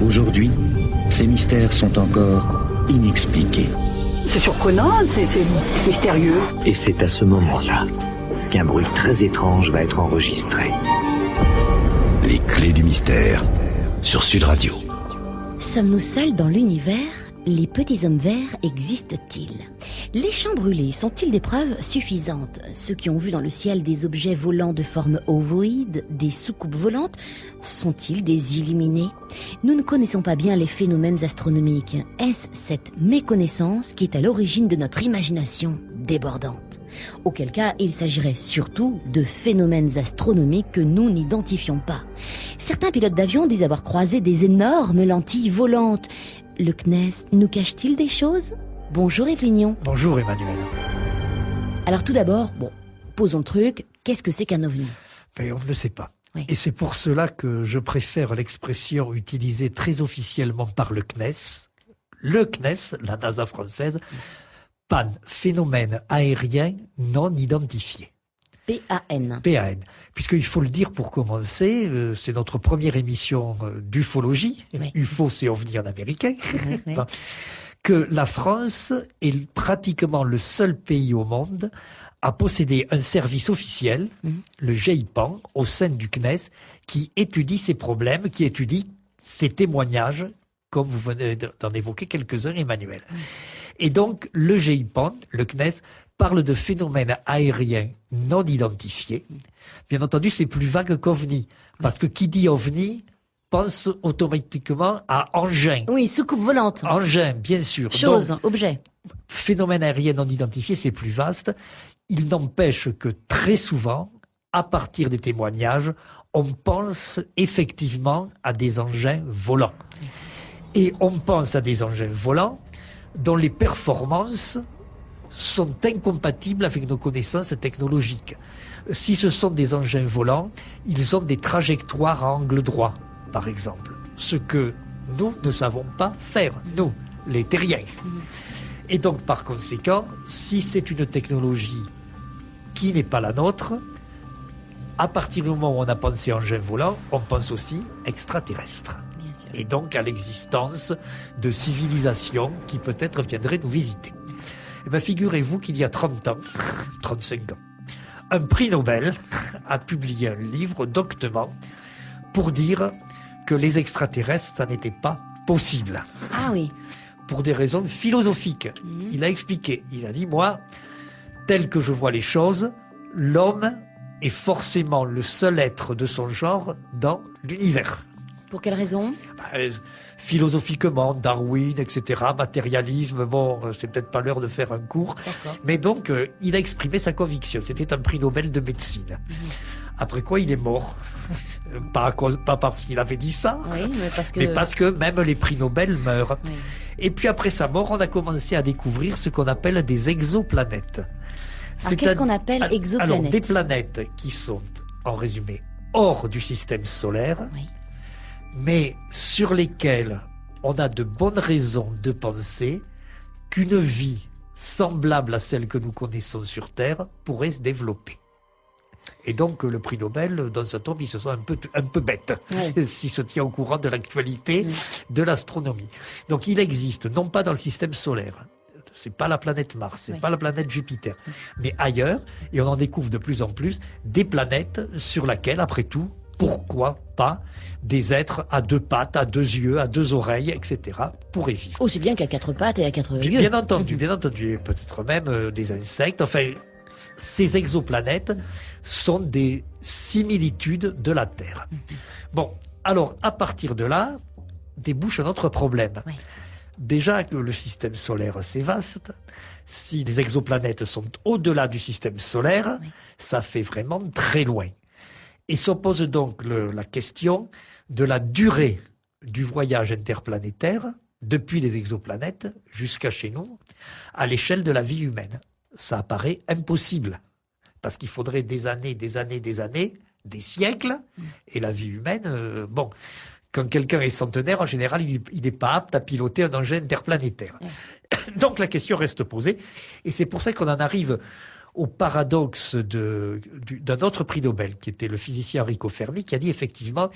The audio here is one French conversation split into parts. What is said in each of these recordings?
Aujourd'hui, ces mystères sont encore inexpliqués. C'est surprenant, c'est mystérieux. Et c'est à ce moment-là qu'un bruit très étrange va être enregistré. Les clés du mystère sur Sud Radio. Sommes-nous seuls dans l'univers ? Les petits hommes verts existent-ils ? Les champs brûlés sont-ils des preuves suffisantes ? Ceux qui ont vu dans le ciel des objets volants de forme ovoïde, des soucoupes volantes, sont-ils des illuminés ? Nous ne connaissons pas bien les phénomènes astronomiques. Est-ce cette méconnaissance qui est à l'origine de notre imagination débordante ? Auquel cas, il s'agirait surtout de phénomènes astronomiques que nous n'identifions pas. Certains pilotes d'avion disent avoir croisé des énormes lentilles volantes. Le CNES nous cache-t-il des choses ? Bonjour Yves Lignon. Bonjour Emmanuel. Alors tout d'abord, posons le truc, qu'est-ce que c'est qu'un ovni ? Mais on ne le sait pas. Oui. Et c'est pour cela que je préfère l'expression utilisée très officiellement par le CNES, la NASA française, PAN, phénomène aérien non identifié. PAN. PAN. Puisqu'il faut le dire pour commencer, c'est notre première émission d'ufologie. Oui. UFO, c'est ovni en américain. Oui. Que la France est pratiquement le seul pays au monde à posséder un service officiel, le GEIPAN, au sein du CNES, qui étudie ces problèmes, qui étudie ces témoignages, comme vous venez d'en évoquer quelques-uns, Emmanuel. Et donc, le GEIPAN, le CNES, parle de phénomènes aériens non identifiés. Bien entendu, c'est plus vague qu'OVNI, parce que qui dit OVNI pense automatiquement à engin. Oui, soucoupe volante. Engin, bien sûr. Chose, Donc, objet. phénomène aérien non identifié, c'est plus vaste. Il n'empêche que très souvent, à partir des témoignages, on pense effectivement à des engins volants. Et on pense à des engins volants dont les performances sont incompatibles avec nos connaissances technologiques. Si ce sont des engins volants, ils ont des trajectoires à angle droit, par exemple. Ce que nous ne savons pas faire, nous, les terriens. Et donc, par conséquent, si c'est une technologie qui n'est pas la nôtre, à partir du moment où on a pensé engin volant, on pense aussi extraterrestre. Bien sûr. Et donc à l'existence de civilisations qui peut-être viendraient nous visiter. Eh bien, figurez-vous qu'il y a 30 ans, 35 ans, un prix Nobel a publié un livre doctement pour dire que les extraterrestres, ça n'était pas possible. Ah oui. Pour des raisons philosophiques. Il a expliqué, il a dit, moi, tel que je vois les choses, l'homme est forcément le seul être de son genre dans l'univers. Pour quelle raison ? Philosophiquement, Darwin, etc., matérialisme, c'est peut-être pas l'heure de faire un cours. D'accord. Mais donc, il a exprimé sa conviction. C'était un prix Nobel de médecine. Après quoi, il est mort. Pas parce qu'il avait dit ça, Oui, mais parce que même les prix Nobel meurent. Oui. Et puis après sa mort, on a commencé à découvrir ce qu'on appelle des exoplanètes. Alors qu'est-ce qu'on appelle exoplanètes ? Alors, des planètes qui sont, en résumé, hors du système solaire, Oui. mais sur lesquelles on a de bonnes raisons de penser qu'une vie semblable à celle que nous connaissons sur Terre pourrait se développer. Et donc, le prix Nobel, dans ce tombe, il se sent un peu bête, Oui. s'il se tient au courant de l'actualité de l'astronomie. Donc, il existe, non pas dans le système solaire, c'est pas la planète Mars, c'est pas la planète Jupiter, mais ailleurs, et on en découvre de plus en plus, des planètes sur lesquelles, après tout, pourquoi pas des êtres à deux pattes, à deux yeux, à deux oreilles, etc., pourraient vivre. Aussi bien qu'à quatre pattes et à quatre yeux. Bien entendu, peut-être même des insectes, enfin, ces exoplanètes sont des similitudes de la Terre. Bon, alors, à partir de là, débouche un autre problème. Oui. Déjà que le système solaire, c'est vaste. Si les exoplanètes sont au-delà du système solaire, ça fait vraiment très loin. Et s'oppose donc la question de la durée du voyage interplanétaire depuis les exoplanètes jusqu'à chez nous, à l'échelle de la vie humaine. Ça apparaît impossible, parce qu'il faudrait des années, des siècles, et la vie humaine, quand quelqu'un est centenaire, en général, il n'est pas apte à piloter un engin interplanétaire. Donc la question reste posée, et c'est pour ça qu'on en arrive au paradoxe d'un autre prix Nobel, qui était le physicien Enrico Fermi, qui a dit effectivement,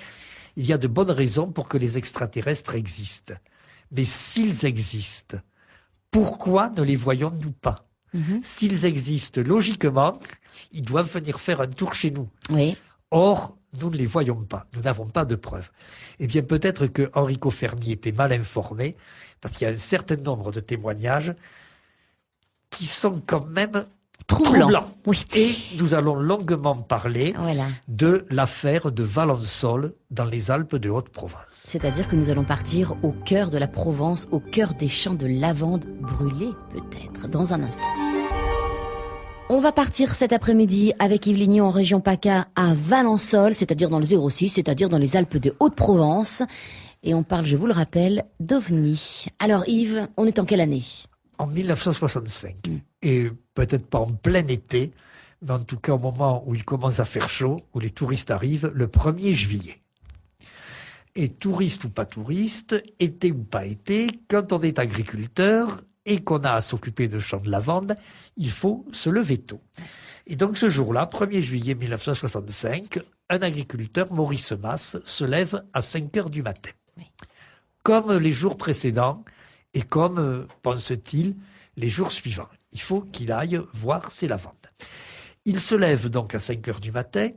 il y a de bonnes raisons pour que les extraterrestres existent. Mais s'ils existent, pourquoi ne les voyons-nous pas? S'ils existent, logiquement, ils doivent venir faire un tour chez nous. Oui. Or, nous ne les voyons pas, nous n'avons pas de preuves. Eh bien, peut-être que Enrico Fermi était mal informé, parce qu'il y a un certain nombre de témoignages qui sont quand même troublants. Oui. Et nous allons longuement parler Voilà. de l'affaire de Valensole dans les Alpes de Haute-Provence. C'est-à-dire que nous allons partir au cœur de la Provence, au cœur des champs de lavande brûlés, peut-être, dans un instant. On va partir cet après-midi avec Yves Lignon en région PACA à Valensole, c'est-à-dire dans le 06, c'est-à-dire dans les Alpes de Haute-Provence. Et on parle, je vous le rappelle, d'OVNI. Alors Yves, on est en quelle année? En 1965. Et peut-être pas en plein été, mais en tout cas au moment où il commence à faire chaud, où les touristes arrivent, le 1er juillet. Et touriste ou pas touriste, été ou pas été, quand on est agriculteur et qu'on a à s'occuper de champs de lavande, il faut se lever tôt. Et donc ce jour-là, 1er juillet 1965, un agriculteur, Maurice Masse, se lève à 5 heures du matin. Oui. Comme les jours précédents et comme, pense-t-il, les jours suivants. Il faut qu'il aille voir ses lavandes. Il se lève donc à 5 heures du matin,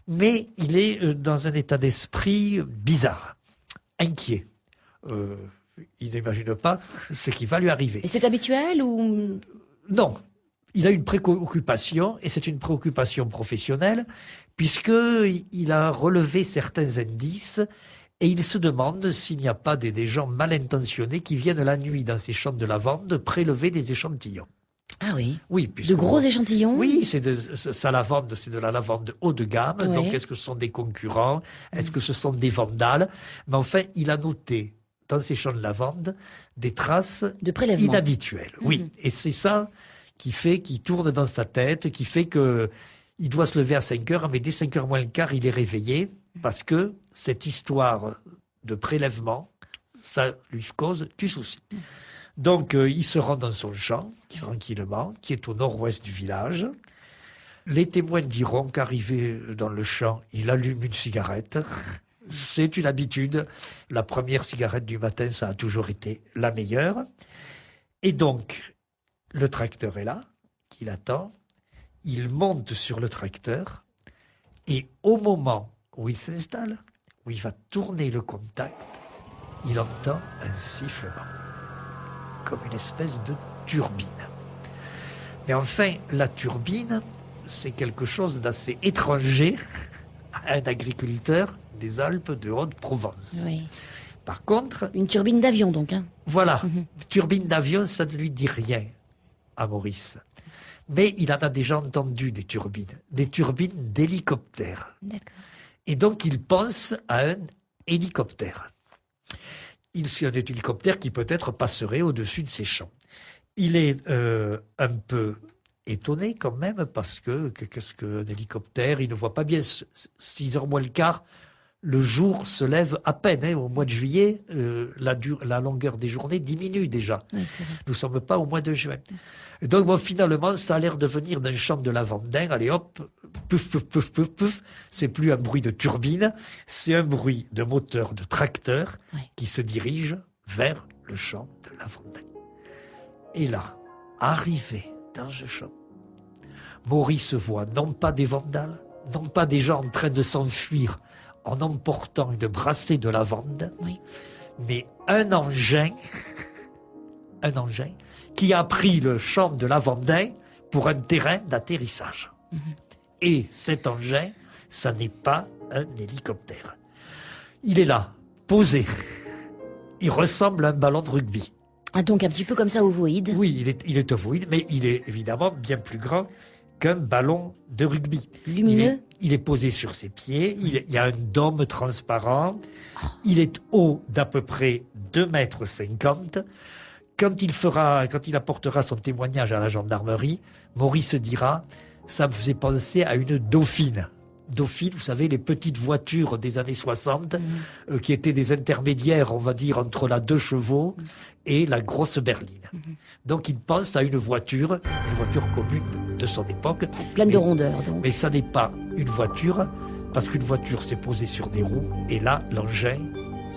mais il est dans un état d'esprit bizarre, inquiet. Il n'imagine pas ce qui va lui arriver. Et c'est habituel ou... Non, il a une préoccupation, et c'est une préoccupation professionnelle, puisqu'il a relevé certains indices, et il se demande s'il n'y a pas des gens mal intentionnés qui viennent la nuit dans ces champs de lavande prélever des échantillons. Ah oui. Oui, De gros échantillons? Oui, sa lavande, c'est de la lavande haut de gamme. Ouais. Donc, est-ce que ce sont des concurrents? Est-ce que ce sont des vandales? Mais enfin, il a noté dans ces champs de lavande des traces De prélèvement. inhabituelles. Oui, et c'est ça qui tourne dans sa tête, qui fait que il doit se lever à 5 heures, mais dès 5 heures moins le quart, il est réveillé, parce que cette histoire de prélèvement, ça lui cause du souci. Donc, il se rend dans son champ, tranquillement, qui est au nord-ouest du village. Les témoins diront qu'arrivé dans le champ, il allume une cigarette. C'est une habitude. La première cigarette du matin, ça a toujours été la meilleure. Et donc, le tracteur est là, qu'il attend. Il monte sur le tracteur. Et au moment où il s'installe, où il va tourner le contact, il entend un sifflement, comme une espèce de turbine. Mais enfin, la turbine, c'est quelque chose d'assez étranger à un agriculteur des Alpes de Haute-Provence. Oui. Par contre, Une turbine d'avion donc. Hein. voilà, turbine d'avion, ça ne lui dit rien à Maurice. Mais il en a déjà entendu des turbines d'hélicoptères. D'accord. Et donc, il pense à un hélicoptère. Il y a un hélicoptère qui peut-être passerait au-dessus de ces champs. Il est un peu étonné quand même parce qu'est-ce qu'un hélicoptère? Il ne voit pas bien. 6 heures moins le quart, le jour se lève à peine. Hein. Au mois de juillet, la longueur des journées diminue déjà. Oui, c'est vrai. Nous ne sommes pas au mois de juin. Et donc, bon, finalement, ça a l'air de venir d'un champ de lavandin. Allez hop, pouf, pouf, pouf, pouf, pouf. C'est plus un bruit de turbine, c'est un bruit de moteur de tracteur qui se dirige vers le champ de lavandin. Et là, arrivé dans ce champ, Maurice voit non pas des vandales, non pas des gens en train de s'enfuir en emportant une brassée de lavande, mais un engin qui a pris le champ de lavandin pour un terrain d'atterrissage. Et cet engin, ça n'est pas un hélicoptère. Il est là, posé. Il ressemble à un ballon de rugby. Ah, donc un petit peu comme ça ovoïde. Oui, il est ovoïde, mais il est évidemment bien plus grand qu'un ballon de rugby. Lumineux. Il est posé sur ses pieds, il y a un dôme transparent, il est haut d'à peu près 2,50 m. Quand il apportera son témoignage à la gendarmerie, Maurice dira « ça me faisait penser à une Dauphine ». Dauphine, vous savez, les petites voitures des années 60, qui étaient des intermédiaires, on va dire, entre la 2 chevaux et la grosse berline. Donc il pense à une voiture commune de son époque. Pleine de rondeur, donc. Mais ça n'est pas une voiture, parce qu'une voiture s'est posée sur des roues, et là, l'engin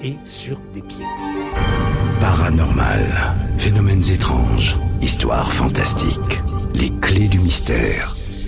est sur des pieds. Paranormal, phénomènes étranges, histoires fantastiques, les clés du mystère.